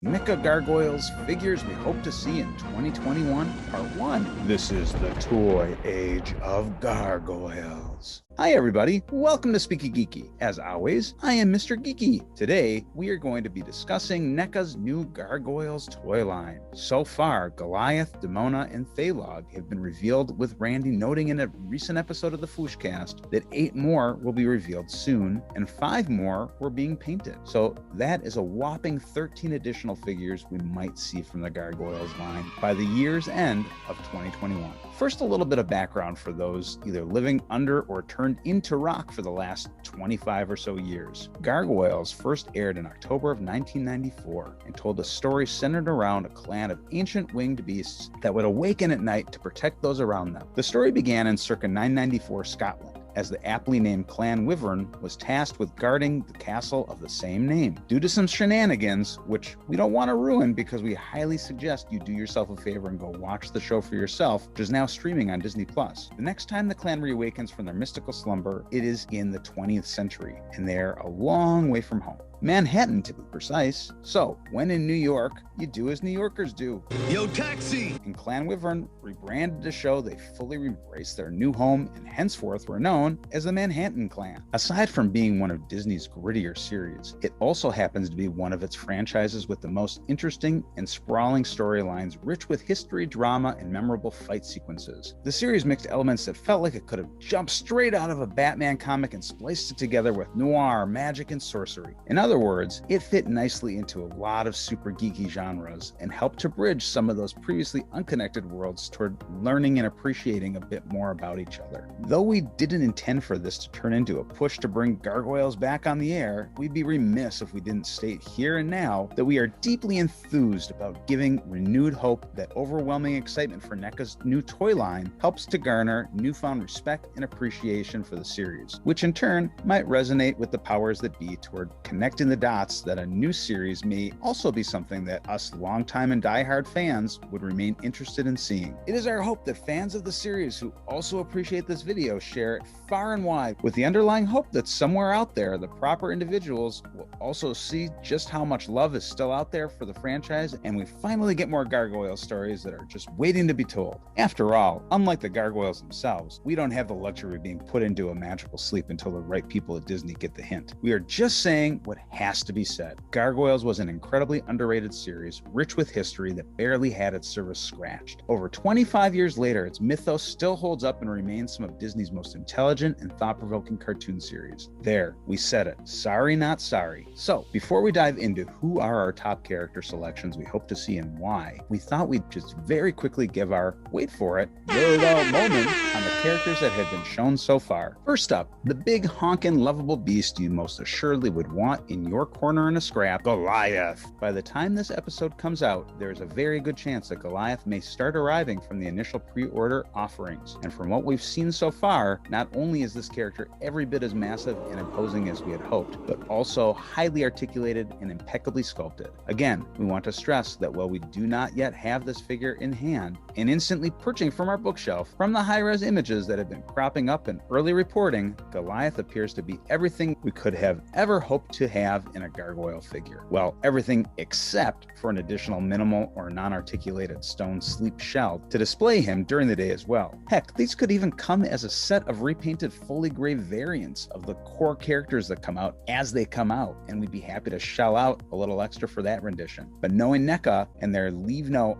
NECA Gargoyles figures we hope to see in 2021, Part 1. This is the toy age of gargoyles. Hi everybody, welcome to SpeekyGeeky. As always, I am Mr. Geeky. Today, we are going to be discussing NECA's new Gargoyles toy line. So far, Goliath, Demona, and Thailog have been revealed, with Randy noting in a recent episode of the Fooshcast that 8 more will be revealed soon, and 5 more were being painted. So that is a whopping 13 additional figures we might see from the Gargoyles line by the year's end of 2021. First, a little bit of background for those either living under or turned into rock for the last 25 or so years. Gargoyles first aired in October of 1994 and told a story centered around a clan of ancient winged beasts that would awaken at night to protect those around them. The story began in circa 994 Scotland, as the aptly named Clan Wyvern was tasked with guarding the castle of the same name. Due to some shenanigans, which we don't want to ruin because we highly suggest you do yourself a favor and go watch the show for yourself, which is now streaming on Disney+. The next time the clan reawakens from their mystical slumber, it is in the 20th century, and they're a long way from home. Manhattan, to be precise. So, when in New York, you do as New Yorkers do. Yo, taxi! And Clan Wyvern rebranded to show they fully embraced their new home and henceforth were known as the Manhattan Clan. Aside from being one of Disney's grittier series, it also happens to be one of its franchises with the most interesting and sprawling storylines, rich with history, drama, and memorable fight sequences. The series mixed elements that felt like it could have jumped straight out of a Batman comic and spliced it together with noir, magic, and sorcery. In other words, it fit nicely into a lot of super geeky genres and helped to bridge some of those previously unconnected worlds toward learning and appreciating a bit more about each other. Though we didn't intend for this to turn into a push to bring Gargoyles back on the air, we'd be remiss if we didn't state here and now that we are deeply enthused about giving renewed hope that overwhelming excitement for NECA's new toy line helps to garner newfound respect and appreciation for the series, which in turn might resonate with the powers that be toward connecting the dots that a new series may also be something that us longtime and diehard fans would remain interested in seeing. It is our hope that fans of the series who also appreciate this video share it far and wide, with the underlying hope that somewhere out there the proper individuals will also see just how much love is still out there for the franchise, and we finally get more Gargoyle stories that are just waiting to be told. After all, unlike the Gargoyles themselves, we don't have the luxury of being put into a magical sleep until the right people at Disney get the hint. We are just saying what has to be said. Gargoyles was an incredibly underrated series, rich with history that barely had its surface scratched. Over 25 years later, its mythos still holds up and remains some of Disney's most intelligent and thought-provoking cartoon series. There, we said it. Sorry, not sorry. So, before we dive into who are our top character selections we hope to see and why, we thought we'd just very quickly give our, wait for it, blurred out moment on the characters that have been shown so far. First up, the big honkin' lovable beast you most assuredly would want in your corner in a scrap, Goliath. By the time this episode comes out, there is a very good chance that Goliath may start arriving from the initial pre-order offerings. And from what we've seen so far, not only is this character every bit as massive and imposing as we had hoped, but also highly articulated and impeccably sculpted. Again, we want to stress that while we do not yet have this figure in hand and instantly purchasing from our bookshelf, from the high-res images that have been cropping up in early reporting, Goliath appears to be everything we could have ever hoped to have in a gargoyle figure. Well, everything except for an additional minimal or non-articulated stone sleep shell to display him during the day as well. Heck, these could even come as a set of repainted fully gray variants of the core characters that come out as they come out, and we'd be happy to shell out a little extra for that rendition. But knowing NECA and their leave no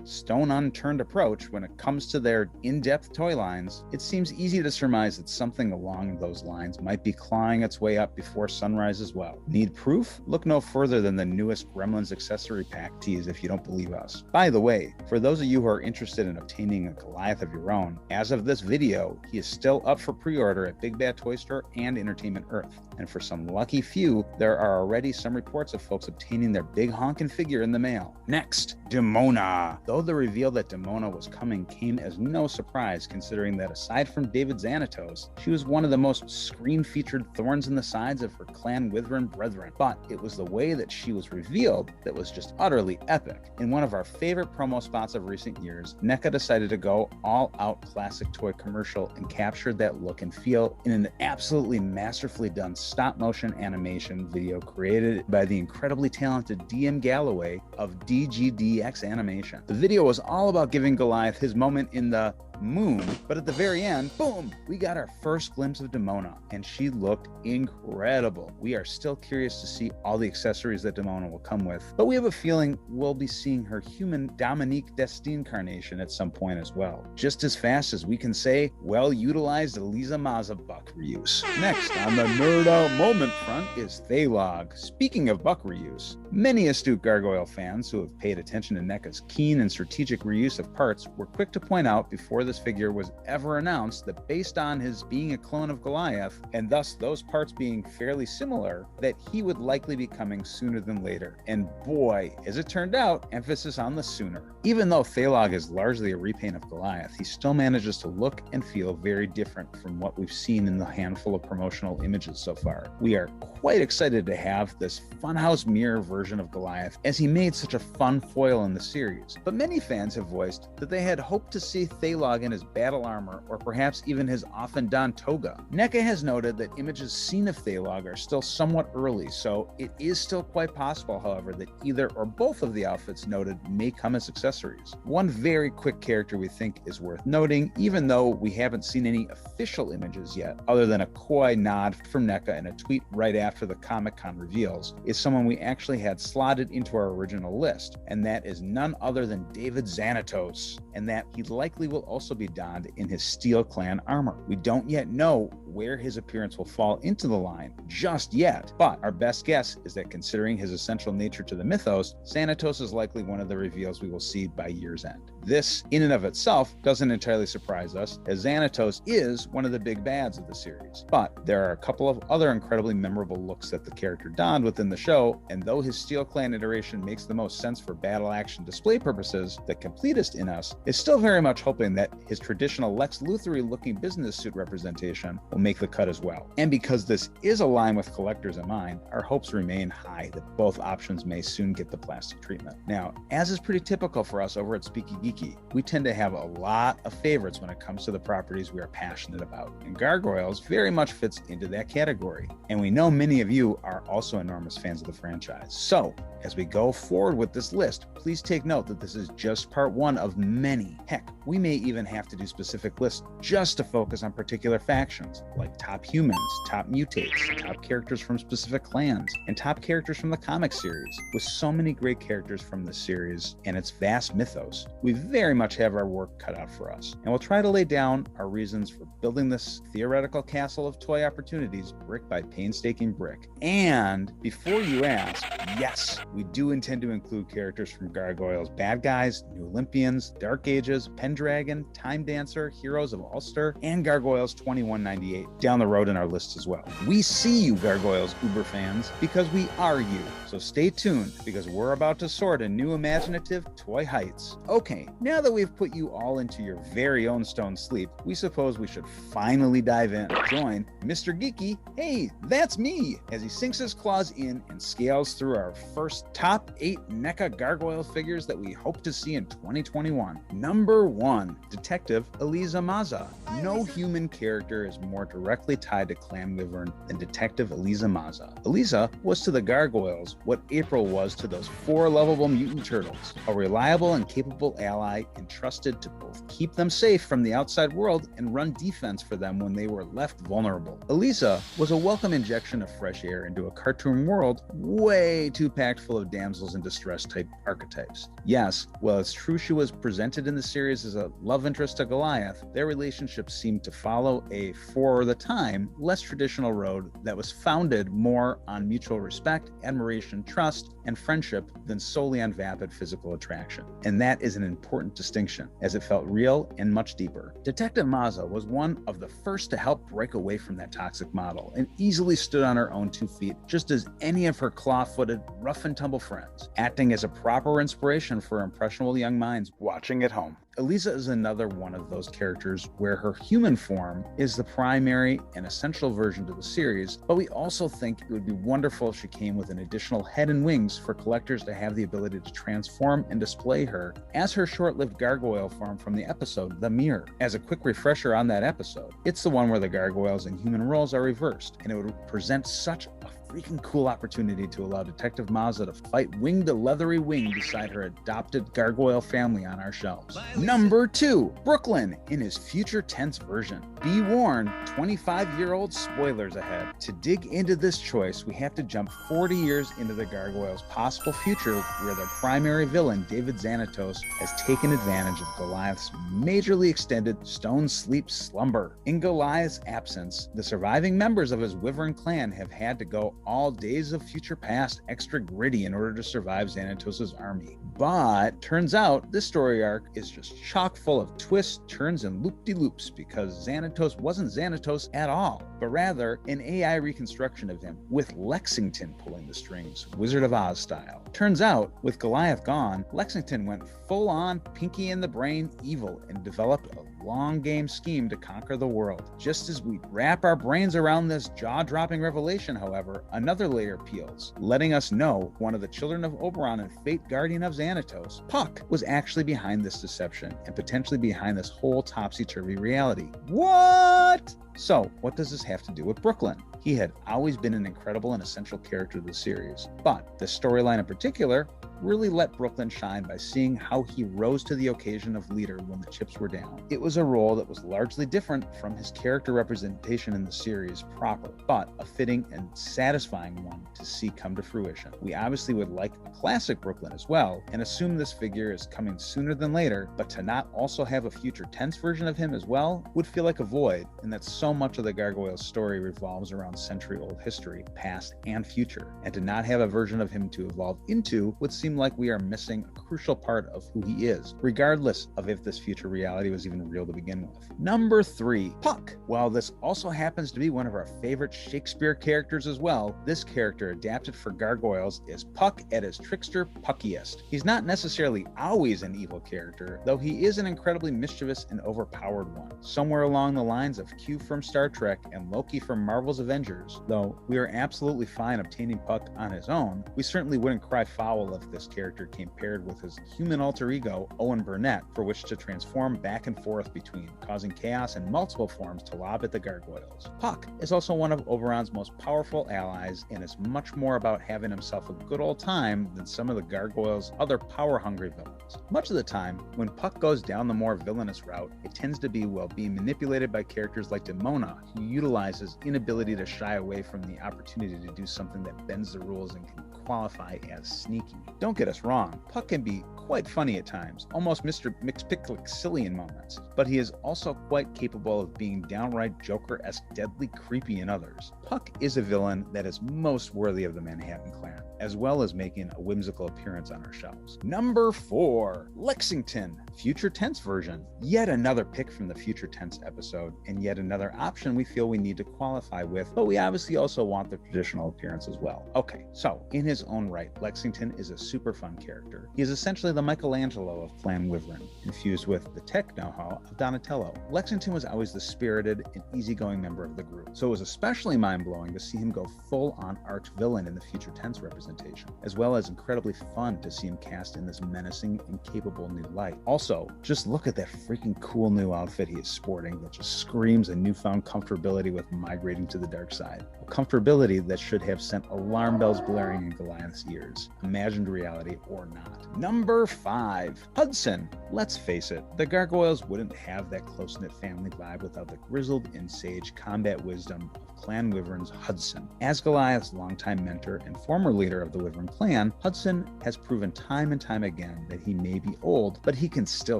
stone unturned approach when it comes to their in-depth toy lines, it seems easy to surmise that something along those lines might be clawing its way up before sunrise as well. Need proof? Look no further than the newest Gremlins accessory pack tease if you don't believe us. By the way, for those of you who are interested in obtaining a Goliath of your own, as of this video, he is still up for pre-order at Big Bad Toy Store and Entertainment Earth. And for some lucky few, there are already some reports of folks obtaining their big honkin' figure in the mail. Next, Demona. Though the reveal that Demona was coming came as no surprise, considering that aside from David Xanatos, she was one of the most screen-featured thorns in the sides of her clan Wyvern brethren. But it was the way that she was revealed that was just utterly epic. In one of our favorite promo spots of recent years, NECA decided to go all-out classic toy commercial and captured that look and feel in an absolutely masterfully done stop-motion animation video created by the incredibly talented to DM Galloway of DGDX Animation. The video was all about giving Goliath his moment in the moon, but at the very end, boom, we got our first glimpse of Demona, and she looked incredible. We are still curious to see all the accessories that Demona will come with, but we have a feeling we'll be seeing her human Dominique Destine carnation at some point as well. Just as fast as we can say, well-utilized ELISA MAZA buck reuse. Next on the nerd out moment front is Thailog. Speaking of buck reuse, many astute Gargoyle fans who have paid attention to NECA's keen and strategic reuse of parts were quick to point out before this figure was ever announced that based on his being a clone of Goliath, and thus those parts being fairly similar, that he would likely be coming sooner than later. And boy, as it turned out, emphasis on the sooner. Even though Thailog is largely a repaint of Goliath, he still manages to look and feel very different from what we've seen in the handful of promotional images so far. We are quite excited to have this funhouse mirror version of Goliath, as he made such a fun foil in the series. But many fans have voiced that they had hoped to see Thailog in his battle armor, or perhaps even his often donned toga. NECA has noted that images seen of Thailog are still somewhat early, so it is still quite possible, however, that either or both of the outfits noted may come as accessories. One very quick character we think is worth noting, even though we haven't seen any official images yet, other than a coy nod from NECA in a tweet right after the Comic-Con reveals, is someone we actually had slotted into our original list, and that is none other than David Xanatos, and that he likely will also be donned in his Steel Clan armor. We don't yet know where his appearance will fall into the line just yet, but our best guess is that considering his essential nature to the mythos, Xanatos is likely one of the reveals we will see by year's end. This, in and of itself, doesn't entirely surprise us, as Xanatos is one of the big bads of the series. But there are a couple of other incredibly memorable looks that the character donned within the show, and though his Steel Clan iteration makes the most sense for battle action display purposes, the completist in us is still very much hoping that his traditional Lex Luthor-y looking business suit representation will make the cut as well. And because this is a line with collectors in mind, our hopes remain high that both options may soon get the plastic treatment. Now, as is pretty typical for us over at SpeekyGeeky, we tend to have a lot of favorites when it comes to the properties we are passionate about, and Gargoyles very much fits into that category. And we know many of you are also enormous fans of the franchise. So, as we go forward with this list, please take note that this is just part one of many. Heck, we may even have to do specific lists just to focus on particular factions, like top humans, top mutates, top characters from specific clans, and top characters from the comic series. With so many great characters from the series and its vast mythos, we very much have our work cut out for us. And we'll try to lay down our reasons for building this theoretical castle of toy opportunities brick by painstaking brick. And before you ask, yes, we do intend to include characters from Gargoyles Bad Guys, New Olympians, Dark Ages, Pendragon, Timedancer, Heroes of Ulster, and Gargoyles 2198 down the road in our list as well. We see you, Gargoyles Uber fans, because we are you. So stay tuned, because we're about to soar to new imaginative toy heights. Okay, now that we've put you all into your very own stone sleep, we suppose we should finally dive in. Join Mr. Geeky, hey, that's me, as he sinks his claws in and scales through our first top 8 NECA Gargoyle figures that we hope to see in 2021. Number 1, Detective ELISA MAZA. No human character is more directly tied to Clan Wyvern than Detective ELISA MAZA. ELISA was to the Gargoyles what April was to those 4 lovable mutant turtles, a reliable and capable ally entrusted to both keep them safe from the outside world and run defense for them when they were left vulnerable. ELISA was a welcome injection of fresh air into a cartoon world way too packed full of damsels in distress type archetypes. Yes, while it's true she was presented in the series as a love interest to Goliath, their relationship seemed to follow a, for the time, less traditional road that was founded more on mutual respect, admiration, trust, and friendship than solely on vapid physical attraction. And that is an important distinction, as it felt real and much deeper. Detective Maza was one of the first to help break away from that toxic model and easily stood on her own 2 feet, just as any of her claw-footed, rough-and-tumble friends, acting as a proper inspiration for impressionable young minds watching at home. ELISA is another one of those characters where her human form is the primary and essential version to the series, but we also think it would be wonderful if she came with an additional head and wings for collectors to have the ability to transform and display her as her short-lived gargoyle form from the episode The Mirror. As a quick refresher on that episode, it's the one where the gargoyles and human roles are reversed, and it would present such a freaking cool opportunity to allow Detective Maza to fight wing to leathery wing beside her adopted gargoyle family on our shelves. Number 2, Brooklyn in his future tense version. Be warned, 25-year-old spoilers ahead. To dig into this choice, we have to jump 40 years into the Gargoyles' possible future, where their primary villain, David Xanatos, has taken advantage of Goliath's majorly extended stone sleep slumber. In Goliath's absence, the surviving members of his Wyvern Clan have had to go all days of future past extra gritty in order to survive Xanatos' army. But turns out this story arc is just chock full of twists, turns, and loop-de-loops, because Xanatos wasn't Xanatos at all, but rather an AI reconstruction of him, with Lexington pulling the strings, Wizard of Oz style. Turns out, with Goliath gone, Lexington went full-on Pinky in the Brain evil and developed a long game scheme to conquer the world. Just as we wrap our brains around this jaw-dropping revelation, however, another layer peels, letting us know one of the children of Oberon and Fate Guardian of Xanatos, Puck, was actually behind this deception and potentially behind this whole topsy-turvy reality. What? So, what does this have to do with Brooklyn? He had always been an incredible and essential character of the series, but the storyline in particular really let Brooklyn shine by seeing how he rose to the occasion of leader when the chips were down. It was a role that was largely different from his character representation in the series proper, but a fitting and satisfying one to see come to fruition. We obviously would like a classic Brooklyn as well, and assume this figure is coming sooner than later, but to not also have a future tense version of him as well would feel like a void, and that so much of the Gargoyles story revolves around century-old history, past and future, and to not have a version of him to evolve into would seem like we are missing a crucial part of who he is, regardless of if this future reality was even real to begin with. Number 3, Puck. While this also happens to be one of our favorite Shakespeare characters as well, this character adapted for Gargoyles is Puck at his trickster puckiest. He's not necessarily always an evil character, though he is an incredibly mischievous and overpowered one, somewhere along the lines of Q from Star Trek and Loki from Marvel's Avengers. Though we are absolutely fine obtaining Puck on his own, we certainly wouldn't cry foul if this character came paired with his human alter ego, Owen Burnett, for which to transform back and forth between, causing chaos in multiple forms to lob at the Gargoyles. Puck is also one of Oberon's most powerful allies and is much more about having himself a good old time than some of the Gargoyles' other power-hungry villains. Much of the time, when Puck goes down the more villainous route, it tends to be while being manipulated by characters like Demona, who utilize his inability to shy away from the opportunity to do something that bends the rules and can qualify as sneaky. Don't get us wrong, Puck can be quite funny at times, almost Mr. Mxyzptlk silly in moments, but he is also quite capable of being downright Joker-esque deadly creepy in others. Puck is a villain that is most worthy of the Manhattan Clan, as well as making a whimsical appearance on our shelves. Number 4, Lexington, Future Tense version. Yet another pick from the Future Tense episode, and yet another option we feel we need to qualify with, but we obviously also want the traditional appearance as well. Okay, so in his own right, Lexington is a super fun character. He is essentially the Michelangelo of Clan Wyvern, infused with the tech know-how of Donatello. Lexington was always the spirited and easygoing member of the group, so it was especially mind-blowing to see him go full-on arch-villain in the Future Tense representation, as well as incredibly fun to see him cast in this menacing and capable new light. Also, just look at that freaking cool new outfit he is sporting that just screams a newfound comfortability with migrating to the dark side. A comfortability that should have sent alarm bells blaring in Goliath's ears, imagined reality or not. Number 5, Hudson. Let's face it, the Gargoyles wouldn't have that close-knit family vibe without the grizzled and sage combat wisdom of Clan Wyvern's Hudson. As Goliath's longtime mentor and former leader of the Wyvern Clan, Hudson has proven time and time again that he may be old, but he can still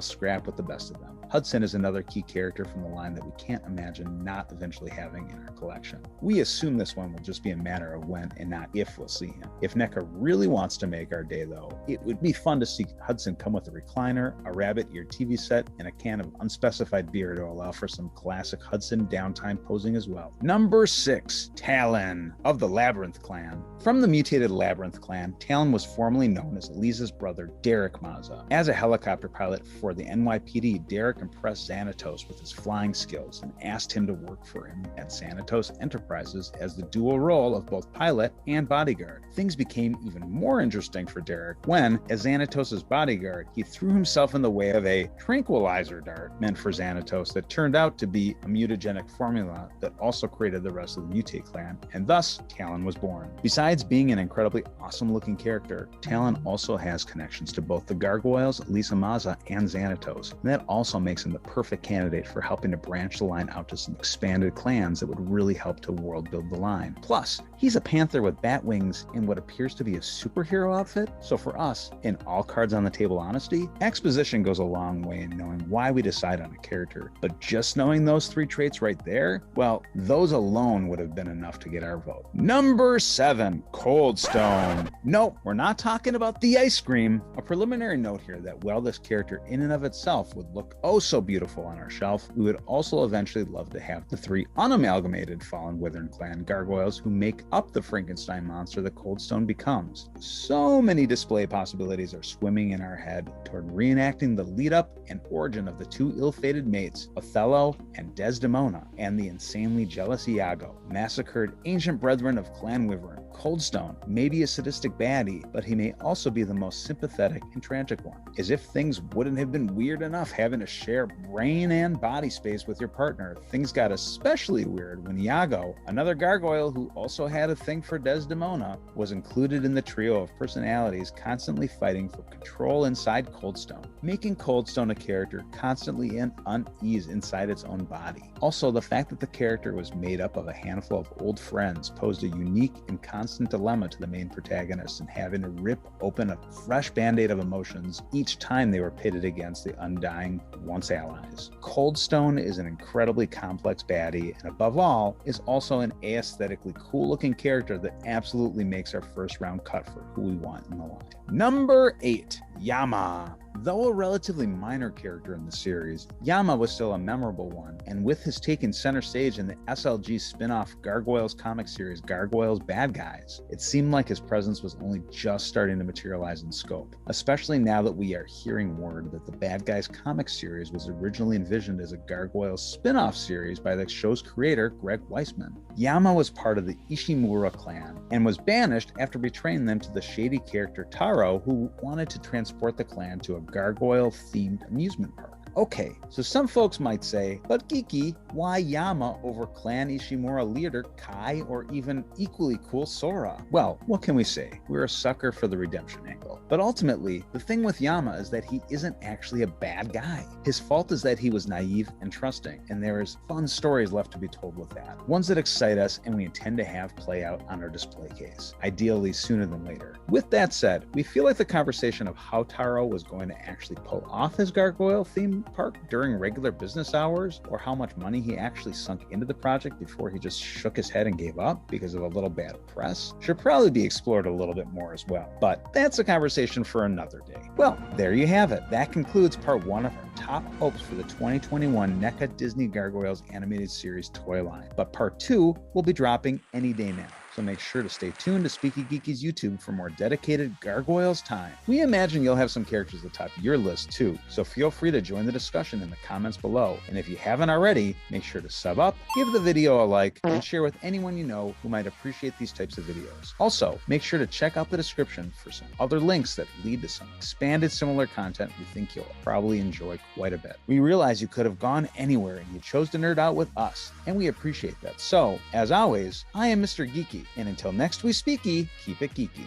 scrap with the best of them. Hudson is another key character from the line that we can't imagine not eventually having in our collection. We assume this one will just be a matter of when and not if we'll see him. If NECA really wants to make our day though, it would be fun to see Hudson come with a recliner, a rabbit-eared TV set, and a can of unspecified beer to allow for some classic Hudson downtime posing as well. Number 6, Talon of the Labyrinth Clan. From the mutated Labyrinth Clan, Talon was formerly known as ELISA's brother, David Xanatos. As a helicopter pilot for the NYPD, David impress Xanatos with his flying skills and asked him to work for him at Xanatos Enterprises as the dual role of both pilot and bodyguard. Things became even more interesting for Derek when, as Xanatos' bodyguard, he threw himself in the way of a tranquilizer dart meant for Xanatos that turned out to be a mutagenic formula that also created the rest of the Mutate clan, and thus Talon was born. Besides being an incredibly awesome looking character, Talon also has connections to both the Gargoyles, ELISA MAZA, and Xanatos, and that also makes him the perfect candidate for helping to branch the line out to some expanded clans that would really help to world build the line. Plus, he's a panther with bat wings in what appears to be a superhero outfit, so for us, in all cards on the table honesty, exposition goes a long way in knowing why we decide on a character, but just knowing those 3 traits right there, well, those alone would have been enough to get our vote. Number 7, Coldstone. Nope, we're not talking about the ice cream. A preliminary note here that while this character in and of itself would look oh so beautiful on our shelf, we would also eventually love to have the 3 unamalgamated fallen Wyvern Clan gargoyles who make up the Frankenstein monster that Coldstone becomes. So many display possibilities are swimming in our head toward reenacting the lead up and origin of the 2 ill-fated mates, Othello and Desdemona, and the insanely jealous Iago, massacred ancient brethren of Clan Wyvern. Coldstone may be a sadistic baddie, but he may also be the most sympathetic and tragic one. As if things wouldn't have been weird enough having to share brain and body space with your partner, things got especially weird when Iago, another gargoyle who also had a thing for Desdemona, was included in the trio of personalities constantly fighting for control inside Coldstone, making Coldstone a character constantly in unease inside its own body. Also, the fact that the character was made up of a handful of old friends posed a unique and constant dilemma to the main protagonist in having to rip open a fresh band-aid of emotions each time they were pitted against the undying once allies. Coldstone is an incredibly complex baddie, and above all, is also an aesthetically cool-looking character that absolutely makes our first round cut for who we want in the line. Number 8, Yama. Though a relatively minor character in the series, Yama was still a memorable one, and with his taking center stage in the SLG spin-off Gargoyles comic series Gargoyles Bad Guys, it seemed like his presence was only just starting to materialize in scope, especially now that we are hearing word that the Bad Guys comic series was originally envisioned as a Gargoyles spin-off series by the show's creator Greg Weisman. Yama was part of the Ishimura clan and was banished after betraying them to the shady character Taro, who wanted to transport the clan to a gargoyle-themed amusement park. Okay, so some folks might say, but Geeky, why Yama over Clan Ishimura leader Kai or even equally cool Sora? Well, what can we say? We're a sucker for the redemption angle. But ultimately, the thing with Yama is that he isn't actually a bad guy. His fault is that he was naive and trusting, and there is fun stories left to be told with that. Ones that excite us and we intend to have play out on our display case, ideally sooner than later. With that said, we feel like the conversation of how Taro was going to actually pull off his gargoyle theme park during regular business hours, or how much money he actually sunk into the project before he just shook his head and gave up because of a little bad press, should probably be explored a little bit more as well. But that's a conversation for another day. Well, there you have it. That concludes part 1 of our top hopes for the 2021 NECA Disney Gargoyles animated series toy line. But part 2 will be dropping any day now, so make sure to stay tuned to SpeekyGeeky's YouTube for more dedicated Gargoyles time. We imagine you'll have some characters at the top of your list too, so feel free to join the discussion in the comments below. And if you haven't already, make sure to sub up, give the video a like, and share with anyone you know who might appreciate these types of videos. Also, make sure to check out the description for some other links that lead to some expanded similar content we think you'll probably enjoy quite a bit. We realize you could have gone anywhere and you chose to nerd out with us, and we appreciate that. So, as always, I am Mr. Geeky, and until next we speaky, keep it geeky.